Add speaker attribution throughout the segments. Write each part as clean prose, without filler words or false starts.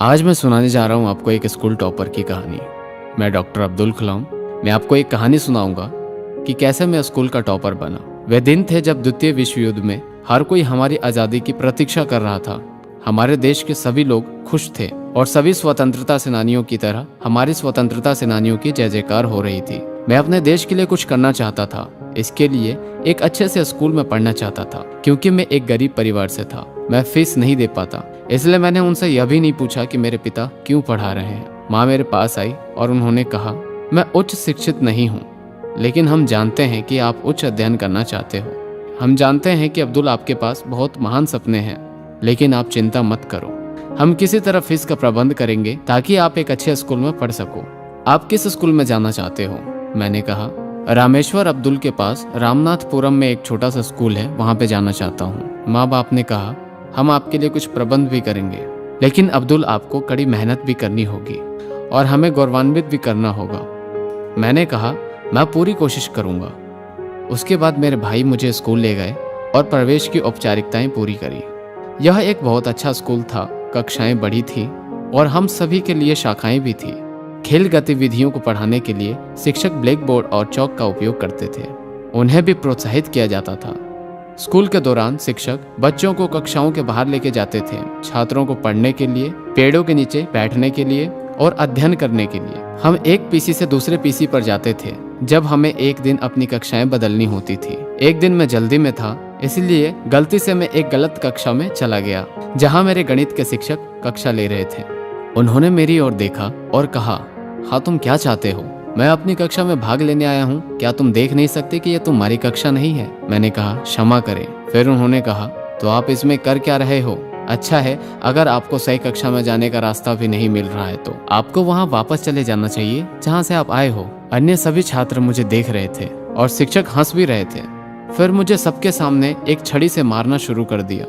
Speaker 1: आज मैं सुनाने जा रहा हूँ आपको एक स्कूल टॉपर की कहानी। मैं डॉक्टर अब्दुल कलाम। मैं आपको एक कहानी सुनाऊंगा कि कैसे मैं स्कूल का टॉपर बना। वे दिन थे जब द्वितीय विश्व युद्ध में हर कोई हमारी आज़ादी की प्रतीक्षा कर रहा था। हमारे देश के सभी लोग खुश थे और सभी स्वतंत्रता सेनानियों की तरह हमारी स्वतंत्रता सेनानियों की जय जयकार हो रही थी। मैं अपने देश के लिए कुछ करना चाहता था। इसके लिए एक अच्छे से स्कूल में पढ़ना चाहता था। क्योंकि मैं एक गरीब परिवार से था, मैं फीस नहीं दे पाता, इसलिए मैंने उनसे यह भी नहीं पूछा कि मेरे पिता क्यों पढ़ा रहे हैं। माँ मेरे पास आई और उन्होंने कहा, मैं उच्च शिक्षित नहीं हूँ, लेकिन हम जानते हैं कि आप उच्च अध्ययन करना चाहते हो। हम जानते हैं कि अब्दुल आपके पास बहुत महान सपने हैं, लेकिन आप चिंता मत करो। हम किसी तरह फीस का प्रबंध करेंगे ताकि आप एक अच्छे स्कूल में पढ़ सको। आप किस स्कूल में जाना चाहते हो? मैंने कहा, रामेश्वर अब्दुल के पास रामनाथपुरम में एक छोटा सा स्कूल है, वहाँ पे जाना चाहता हूँ। माँ बाप ने कहा, हम आपके लिए कुछ प्रबंध भी करेंगे, लेकिन अब्दुल आपको कड़ी मेहनत भी करनी होगी और हमें गौरवान्वित भी करना होगा। मैंने कहा, मैं पूरी कोशिश करूँगा। उसके बाद मेरे भाई मुझे स्कूल ले गए और प्रवेश की औपचारिकताएं पूरी करी। यह एक बहुत अच्छा स्कूल था। कक्षाएं बड़ी थी और हम सभी के लिए शाखाएं भी थी। खेल गतिविधियों को पढ़ाने के लिए शिक्षक ब्लैक बोर्ड और चौक का उपयोग करते थे। उन्हें भी प्रोत्साहित किया जाता था। स्कूल के दौरान शिक्षक बच्चों को कक्षाओं के बाहर लेके जाते थे, छात्रों को पढ़ने के लिए, पेड़ों के नीचे बैठने के लिए और अध्ययन करने के लिए। हम एक पीसी से दूसरे पीसी पर जाते थे जब हमें एक दिन अपनी कक्षाएं बदलनी होती थी। एक दिन मैं जल्दी में था, इसलिए गलती से मैं एक गलत कक्षा में चला गया जहां मेरे गणित के शिक्षक कक्षा ले रहे थे। उन्होंने मेरी ओर देखा और कहा, हाँ तुम क्या चाहते हो? मैं अपनी कक्षा में भाग लेने आया हूँ, क्या तुम देख नहीं सकते कि यह तुम्हारी कक्षा नहीं है? मैंने कहा, क्षमा करें। फिर उन्होंने कहा, तो आप इसमें कर क्या रहे हो? अच्छा है, अगर आपको सही कक्षा में जाने का रास्ता भी नहीं मिल रहा है तो आपको वहाँ वापस चले जाना चाहिए जहाँ से आप आए हो। अन्य सभी छात्र मुझे देख रहे थे और शिक्षक हंस भी रहे थे। फिर मुझे सबके सामने एक छड़ी से मारना शुरू कर दिया।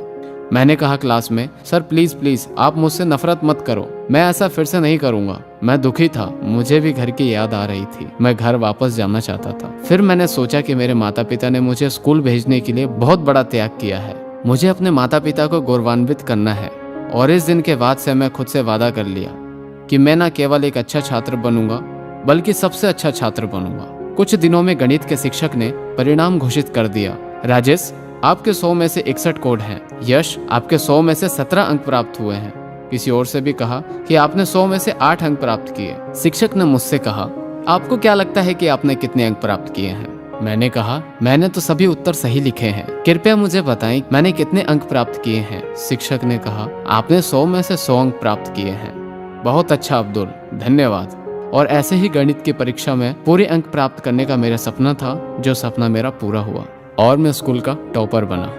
Speaker 1: मैंने कहा क्लास में, सर प्लीज प्लीज आप मुझसे नफरत मत करो, मैं ऐसा फिर से नहीं करूंगा। मैं दुखी था, मुझे भी घर की याद आ रही थी। मैं घर वापस जाना चाहता था। फिर मैंने सोचा कि मेरे माता पिता ने मुझे स्कूल भेजने के लिए बहुत बड़ा त्याग किया है। मुझे अपने माता पिता को गौरवान्वित करना है। और इस दिन के बाद से मैं खुद से वादा कर लिया कि मैं न केवल एक अच्छा छात्र बनूंगा, बल्कि सबसे अच्छा छात्र बनूंगा। कुछ दिनों में गणित के शिक्षक ने परिणाम घोषित कर दिया। राजेश, आपके 100 में से 61 कोड हैं। यश, आपके 100 में से 17 अंक प्राप्त हुए हैं। किसी और से भी कहा कि आपने 100 में से 8 अंक प्राप्त किए। शिक्षक ने मुझसे कहा, आपको क्या लगता है कि आपने कितने अंक प्राप्त किए हैं? मैंने कहा, मैंने तो सभी उत्तर सही लिखे हैं, कृपया मुझे बताएं मैंने कितने अंक प्राप्त किए हैं। शिक्षक ने कहा, आपने 100 में से 100 अंक प्राप्त किए हैं। बहुत अच्छा अब्दुल, धन्यवाद। और ऐसे ही गणित की परीक्षा में पूरे अंक प्राप्त करने का मेरा सपना था, जो सपना मेरा पूरा हुआ और मैं स्कूल का टॉपर बना।